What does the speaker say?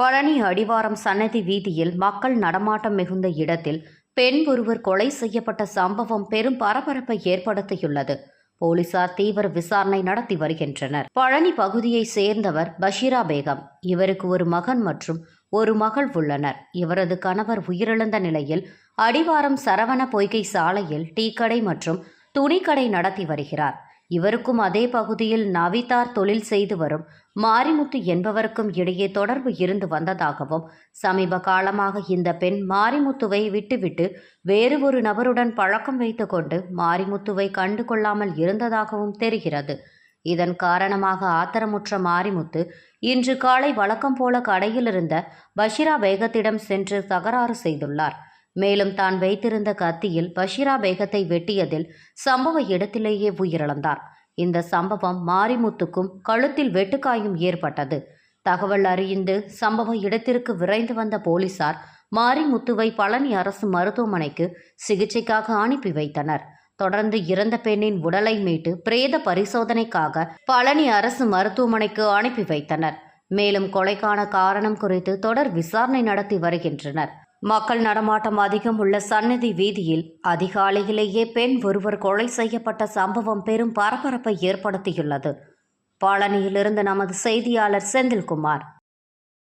பழனி அடிவாரம் சன்னதி வீதியில் மக்கள் நடமாட்டம் மிகுந்த இடத்தில் பெண் ஒருவர் கொலை செய்யப்பட்ட சம்பவம் பெரும் பரபரப்பை ஏற்படுத்தியுள்ளது. போலீசார் தீவிர விசாரணை நடத்தி வருகின்றனர். பழனி பகுதியைச் சேர்ந்தவர் பஷீரா பேகம். இவருக்கு ஒரு மகன் மற்றும் ஒரு மகள் உள்ளனர். இவரது கணவர் உயிரிழந்த நிலையில் அடிவாரம் சரவண பொய்கை சாலையில் டீக்கடை மற்றும் துணிக்கடை நடத்தி வருகிறார். இவருக்கும் அதே பகுதியில் நவிதார் தொழில் செய்து வரும் மாரிமுத்து என்பவருக்கும் இடையே தொடர்பு இருந்து வந்ததாகவும், சமீப காலமாக இந்த பெண் மாரிமுத்துவை விட்டுவிட்டு வேறு ஒரு நபருடன் பழக்கம் வைத்து கொண்டு மாரிமுத்துவை கண்டு கொள்ளாமல் இருந்ததாகவும் தெரிகிறது. இதன் காரணமாக ஆத்திரமுற்ற மாரிமுத்து இன்று காலை வழக்கம் போல கடையில் இருந்த பஷீரா பேகத்திடம் சென்று தகராறு செய்துள்ளார். மேலும் தான் வைத்திருந்த கத்தியில் பஷீரா பேகத்தை வெட்டியதில் சம்பவ இடத்திலேயே உயிரிழந்தார். இந்த சம்பவம் மாரிமுத்துக்கும் கழுத்தில் வெட்டுக்காயம் ஏற்பட்டது. தகவல் அறிந்து சம்பவ இடத்திற்கு விரைந்து வந்த போலீசார் மாரிமுத்துவை பழனி அரசு மருத்துவமனைக்கு சிகிச்சைக்காக அனுப்பி வைத்தனர். தொடர்ந்து இறந்த பெண்ணின் உடலை மீட்டு பிரேத பரிசோதனைக்காக பழனி அரசு மருத்துவமனைக்கு அனுப்பி வைத்தனர். மேலும் கொலைக்கான காரணம் குறித்து தொடர் விசாரணை நடத்தி வருகின்றனர். மக்கள் நடமாட்டம் அதிகம் உள்ள சன்னதி வீதியில் அதிகாலையிலேயே பெண் ஒருவர் கொலை செய்யப்பட்ட சம்பவம் பெரும் பரபரப்பை ஏற்படுத்தியுள்ளது. பழனியிலிருந்து நமது செய்தியாளர் செந்தில்குமார்.